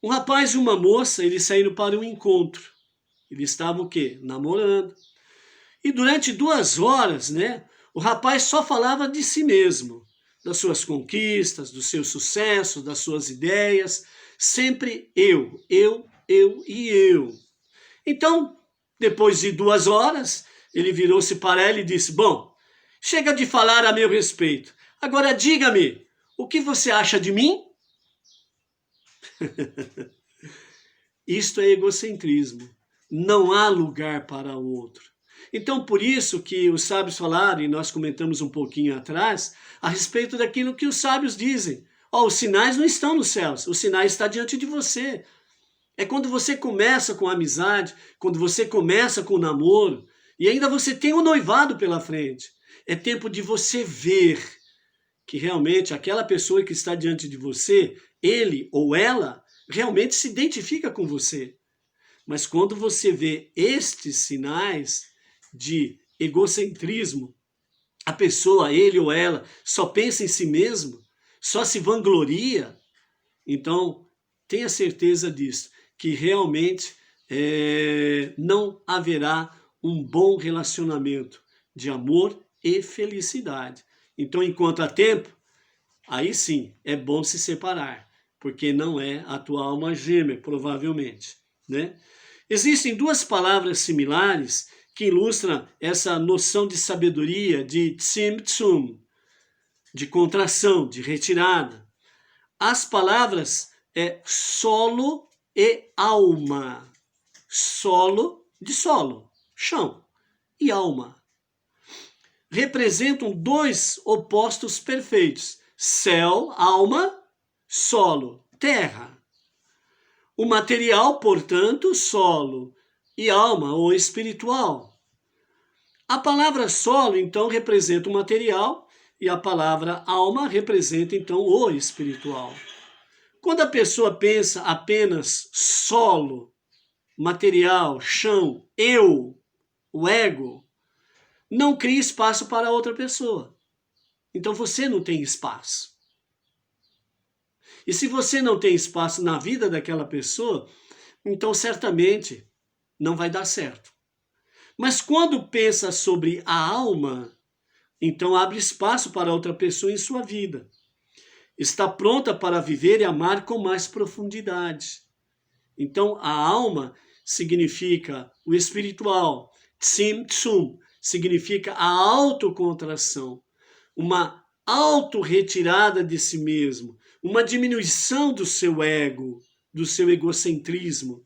um rapaz e uma moça, eles saíram para um encontro. Eles estavam o quê? Namorando. E durante 2 horas, né, o rapaz só falava de si mesmo, das suas conquistas, dos seus sucessos, das suas ideias, sempre eu e eu. Então, depois de 2 horas, ele virou-se para ela e disse: bom, chega de falar a meu respeito. Agora diga-me, o que você acha de mim? Isto é egocentrismo. Não há lugar para o outro. Então, por isso que os sábios falaram, e nós comentamos um pouquinho atrás, a respeito daquilo que os sábios dizem. Os sinais não estão nos céus, os sinais estão diante de você. É quando você começa com a amizade, quando você começa com o namoro, e ainda você tem um noivado pela frente. É tempo de você ver que realmente aquela pessoa que está diante de você, ele ou ela, realmente se identifica com você. Mas quando você vê estes sinais de egocentrismo, a pessoa, ele ou ela, só pensa em si mesmo, só se vangloria, então tenha certeza disso, que realmente não haverá um bom relacionamento de amor e felicidade. Então, enquanto há tempo, aí sim é bom se separar, porque não é a tua alma gêmea, provavelmente, né? Existem 2 palavras similares que ilustram essa noção de sabedoria, de tzimtzum, de contração, de retirada. As palavras solo e alma. Solo, de solo, chão, e alma, representam dois opostos perfeitos: céu, alma, solo, terra. O material, portanto, solo, e alma ou espiritual. A palavra solo, então, representa o material e a palavra alma representa, então, o espiritual. Quando a pessoa pensa apenas solo, material, chão, eu, o ego, não cria espaço para outra pessoa. Então você não tem espaço. E se você não tem espaço na vida daquela pessoa, então certamente não vai dar certo. Mas quando pensa sobre a alma, então abre espaço para outra pessoa em sua vida. Está pronta para viver e amar com mais profundidade. Então a alma significa o espiritual, tzimtzum, significa a autocontração, uma autorretirada de si mesmo, uma diminuição do seu ego, do seu egocentrismo,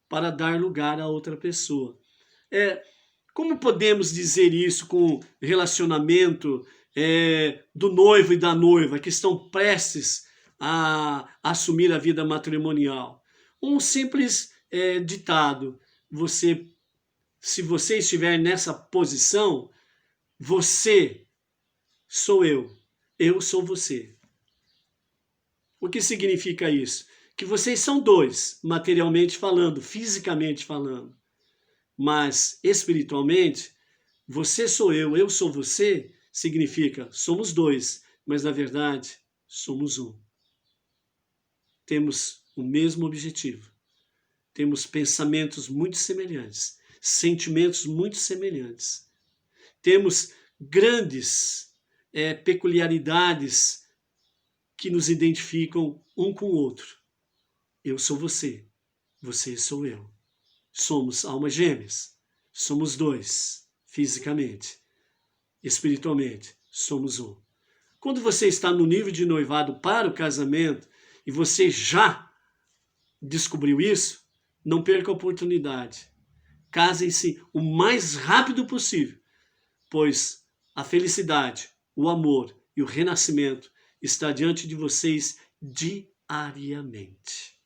para dar lugar a outra pessoa. Como podemos dizer isso com relacionamento do noivo e da noiva que estão prestes a assumir a vida matrimonial? Um simples ditado: se você estiver nessa posição, você sou eu sou você. O que significa isso? Que vocês são dois, materialmente falando, fisicamente falando. Mas espiritualmente, você sou eu sou você, significa somos dois, mas na verdade somos um. Temos o mesmo objetivo. Temos pensamentos muito semelhantes, sentimentos muito semelhantes. Temos grandes peculiaridades que nos identificam um com o outro. Eu sou você sou eu. Somos almas gêmeas, somos dois, fisicamente, espiritualmente, somos um. Quando você está no nível de noivado para o casamento e você já descobriu isso, não perca a oportunidade. Casem-se o mais rápido possível, pois a felicidade, o amor e o renascimento está diante de vocês diariamente.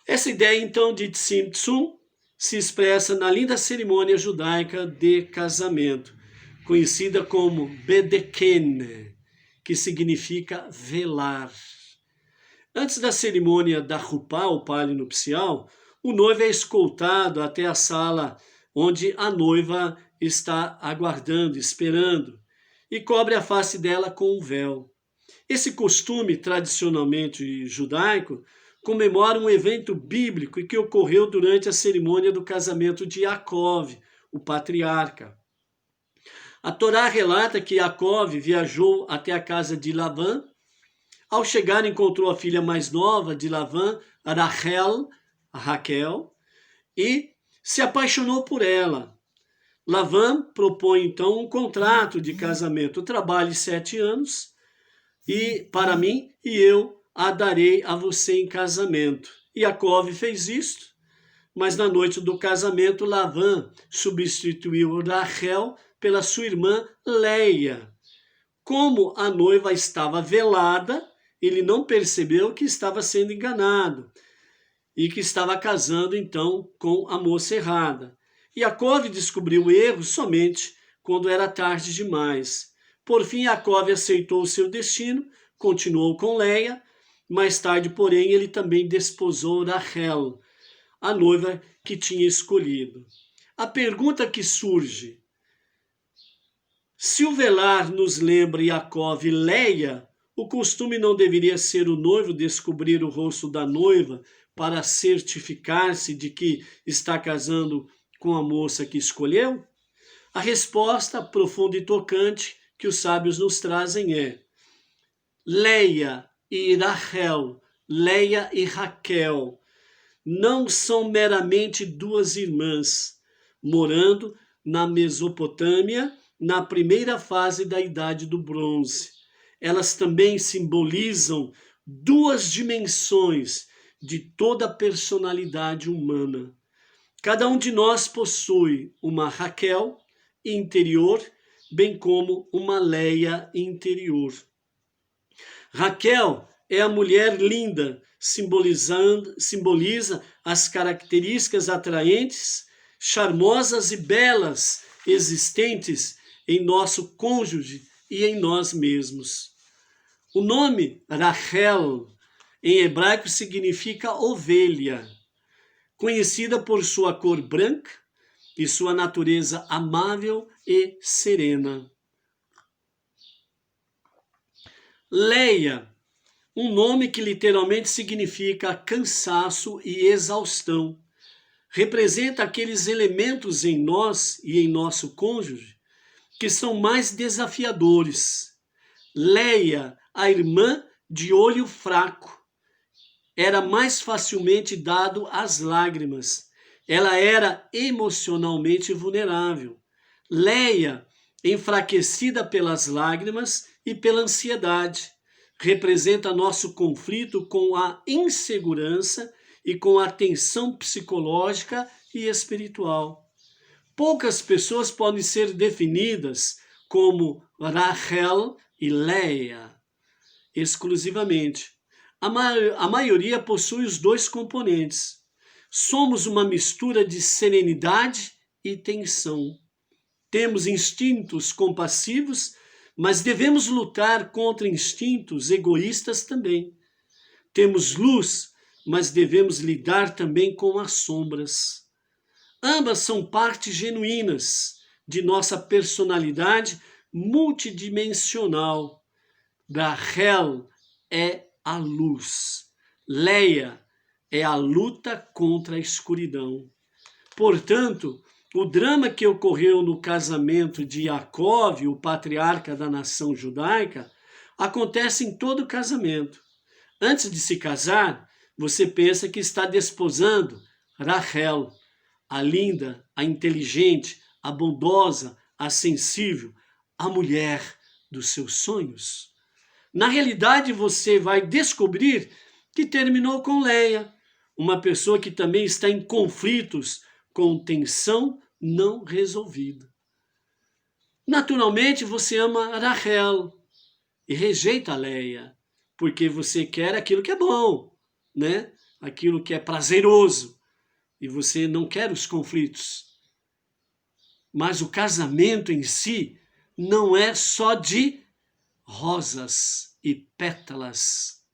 Essa ideia, então, de tzimtzum se expressa na linda cerimônia judaica de casamento, conhecida como bedeken, que significa velar. Antes da cerimônia da Rupá, o palio nupcial, o noivo é escoltado até a sala onde a noiva está aguardando, esperando, e cobre a face dela com um véu. Esse costume tradicionalmente judaico comemora um evento bíblico que ocorreu durante a cerimônia do casamento de Jacó, o patriarca. A Torá relata que Jacó viajou até a casa de Labã. Ao chegar, encontrou a filha mais nova de Labã, Raquel, e se apaixonou por ela. Labã propõe então um contrato de casamento. Trabalhe 7 anos para mim e eu a darei a você em casamento. E Jacó fez isto, mas na noite do casamento Labã substituiu Raquel pela sua irmã Leia. Como a noiva estava velada, ele não percebeu que estava sendo enganado e que estava casando então com a moça errada. Jacó descobriu o erro somente quando era tarde demais. Por fim, Jacó aceitou o seu destino, continuou com Leia. Mais tarde, porém, ele também desposou Raquel, a noiva que tinha escolhido. A pergunta que surge: se o velar nos lembra Jacó e Leia, o costume não deveria ser o noivo descobrir o rosto da noiva para certificar-se de que está casando com a moça que escolheu? A resposta profunda e tocante que os sábios nos trazem é: Leia e Raquel, Leia e Raquel, não são meramente duas irmãs, morando na Mesopotâmia, na primeira fase da Idade do Bronze. Elas também simbolizam duas dimensões de toda a personalidade humana. Cada um de nós possui uma Raquel interior, bem como uma Leia interior. Raquel é a mulher linda, simboliza as características atraentes, charmosas e belas existentes em nosso cônjuge e em nós mesmos. O nome Rachel em hebraico significa ovelha, conhecida por sua cor branca e sua natureza amável e serena. Leia, um nome que literalmente significa cansaço e exaustão, representa aqueles elementos em nós e em nosso cônjuge que são mais desafiadores. Leia, a irmã de olho fraco, era mais facilmente dado às lágrimas. Ela era emocionalmente vulnerável. Leia, enfraquecida pelas lágrimas e pela ansiedade, representa nosso conflito com a insegurança e com a tensão psicológica e espiritual. Poucas pessoas podem ser definidas como Rachel e Leia exclusivamente. A maioria possui os dois componentes. Somos uma mistura de serenidade e tensão. Temos instintos compassivos, mas devemos lutar contra instintos egoístas também. Temos luz, mas devemos lidar também com as sombras. Ambas são partes genuínas de nossa personalidade multidimensional. Rachel é a luz. Leia é a luta contra a escuridão. Portanto, o drama que ocorreu no casamento de Jacob, o patriarca da nação judaica, acontece em todo casamento. Antes de se casar, você pensa que está desposando Rachel, a linda, a inteligente, a bondosa, a sensível, a mulher dos seus sonhos. Na realidade, você vai descobrir que terminou com Leia, uma pessoa que também está em conflitos com tensão não resolvida. Naturalmente, você ama Rachel e rejeita Leia, porque você quer aquilo que é bom, né? Aquilo que é prazeroso, e você não quer os conflitos. Mas o casamento em si não é só de rosas e pétalas,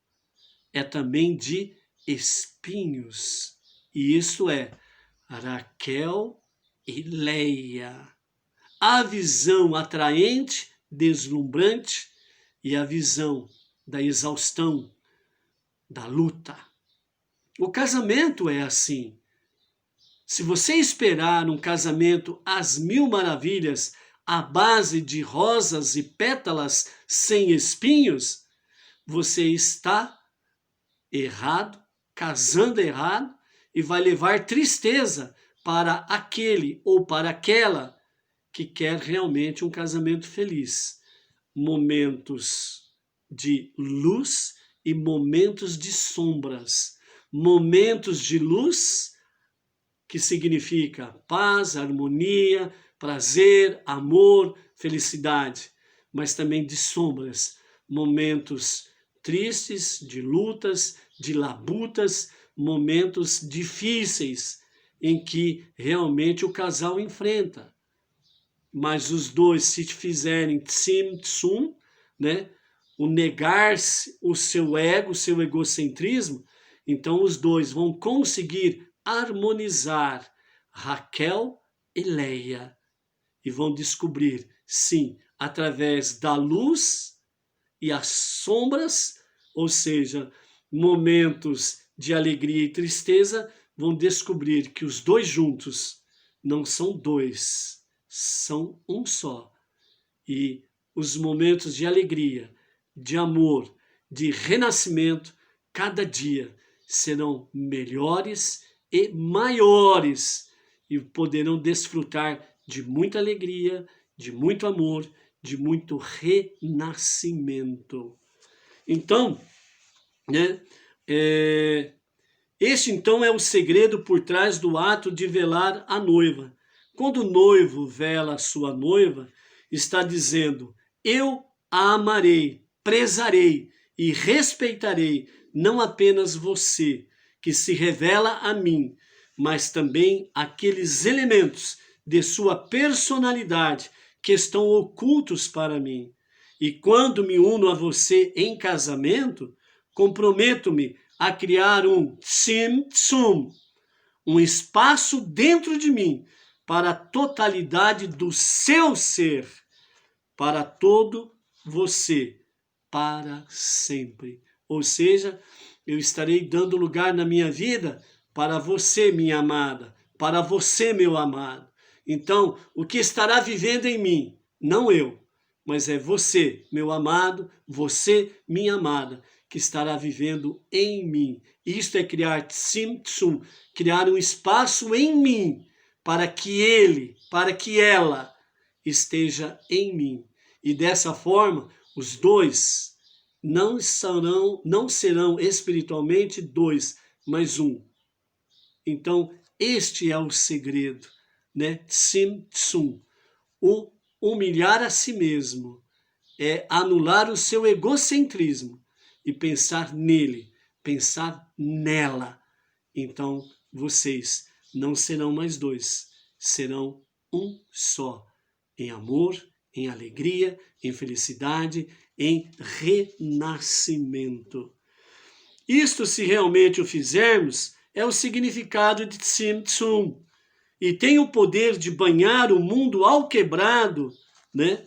é também de espinhos. E isso é Raquel e Leia. A visão atraente, deslumbrante e a visão da exaustão, da luta. O casamento é assim. Se você esperar um casamento às mil maravilhas, à base de rosas e pétalas sem espinhos, você está errado, casando errado, e vai levar tristeza para aquele ou para aquela que quer realmente um casamento feliz. Momentos de luz e momentos de sombras. Momentos de luz, que significa paz, harmonia, prazer, amor, felicidade, mas também de sombras, momentos tristes, de lutas, de labutas, momentos difíceis em que realmente o casal enfrenta. Mas os dois, se fizerem tzimtzum, né, o negar-se o seu ego, o seu egocentrismo, então os dois vão conseguir harmonizar Raquel e Leia e vão descobrir, sim, através da luz e as sombras, ou seja, momentos de alegria e tristeza, vão descobrir que os dois juntos não são dois, são um só. E os momentos de alegria, de amor, de renascimento, cada dia serão melhores e maiores e poderão desfrutar de muita alegria, de muito amor, de muito renascimento. Então, né, este então é o segredo por trás do ato de velar a noiva. Quando o noivo vela a sua noiva, está dizendo: eu a amarei, prezarei e respeitarei, não apenas você, que se revela a mim, mas também aqueles elementos de sua personalidade que estão ocultos para mim. E quando me uno a você em casamento, comprometo-me a criar um tzimtzum, um espaço dentro de mim para a totalidade do seu ser, para todo você, para sempre. Ou seja, eu estarei dando lugar na minha vida para você, minha amada, para você, meu amado. Então, o que estará vivendo em mim, não eu, mas é você, meu amado, você, minha amada, que estará vivendo em mim. Isto é criar tzimtzum, criar um espaço em mim, para que ele, para que ela esteja em mim. E dessa forma, os dois não serão espiritualmente dois, mas um. Então, este é o segredo, né? Tzimtzum. O humilhar a si mesmo é anular o seu egocentrismo e pensar nele, pensar nela. Então, vocês não serão mais dois, serão um só, em amor, em alegria, em felicidade, em renascimento. Isto, se realmente o fizermos, é o significado de Tzimtzum. E tem o poder de banhar o mundo alquebrado, né?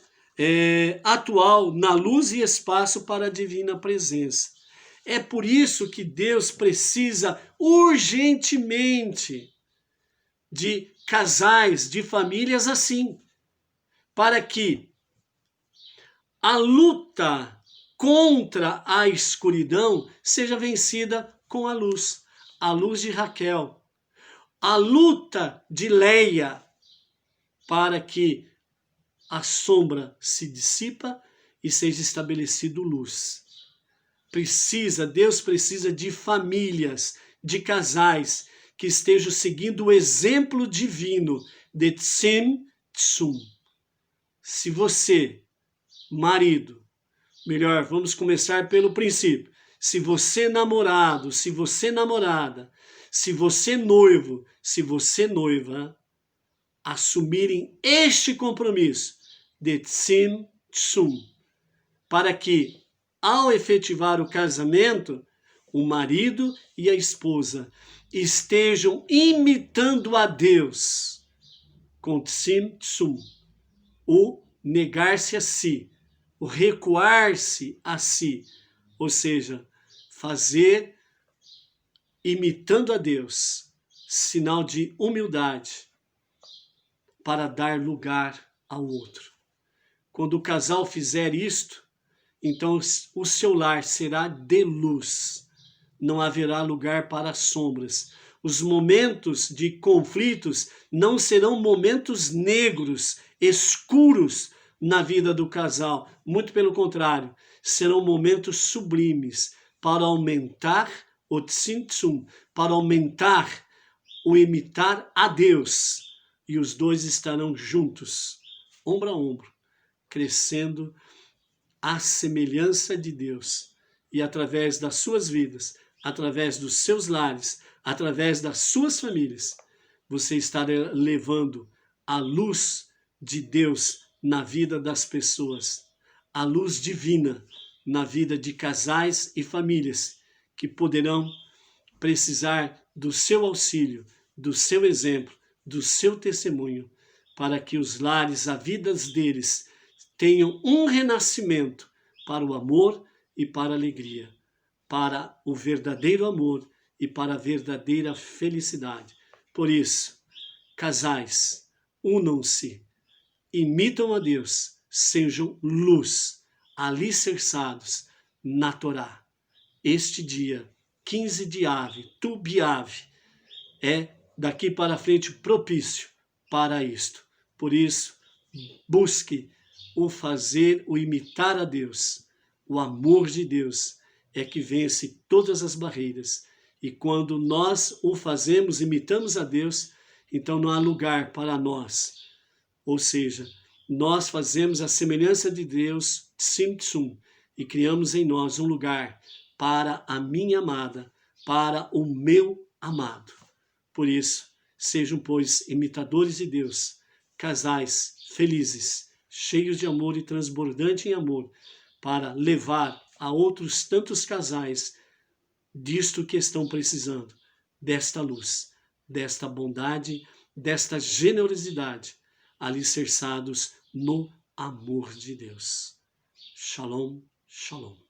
Atual, na luz e espaço para a divina presença. É por isso que Deus precisa urgentemente de casais, de famílias assim, para que a luta contra a escuridão seja vencida com a luz de Raquel, a luta de Leia, para que a sombra se dissipa e seja estabelecido luz. Deus precisa de famílias, de casais que estejam seguindo o exemplo divino de Tzimtzum. Se você, marido, melhor, vamos começar pelo princípio. Se você namorado, se você namorada, se você noivo, se você noiva, assumirem este compromisso de Tzimtzum, para que, ao efetivar o casamento, o marido e a esposa estejam imitando a Deus com Tzimtzum, o negar-se a si, o recuar-se a si, ou seja, fazer imitando a Deus, sinal de humildade, para dar lugar ao outro. Quando o casal fizer isto, então o seu lar será de luz. Não haverá lugar para sombras. Os momentos de conflitos não serão momentos negros, escuros na vida do casal. Muito pelo contrário, serão momentos sublimes para aumentar o tzimtzum, para aumentar o imitar a Deus. E os dois estarão juntos, ombro a ombro, crescendo à semelhança de Deus. E através das suas vidas, através dos seus lares, através das suas famílias, você estará levando a luz de Deus na vida das pessoas, a luz divina na vida de casais e famílias que poderão precisar do seu auxílio, do seu exemplo, do seu testemunho, para que os lares, as vidas deles, tenham um renascimento para o amor e para a alegria, para o verdadeiro amor e para a verdadeira felicidade. Por isso, casais, unam-se, imitam a Deus, sejam luz, alicerçados na Torá. Este dia, 15 de Ave, Tu B'Av, é daqui para frente propício para isto. Por isso, busque o fazer, o imitar a Deus. O amor de Deus é que vence todas as barreiras. E quando nós o fazemos, imitamos a Deus, então não há lugar para nós. Ou seja, nós fazemos a semelhança de Deus, Tzimtzum, e criamos em nós um lugar para a minha amada, para o meu amado. Por isso, sejam, pois, imitadores de Deus, casais felizes, cheios de amor e transbordantes em amor, para levar a outros tantos casais disto que estão precisando, desta luz, desta bondade, desta generosidade, alicerçados no amor de Deus. Shalom, shalom.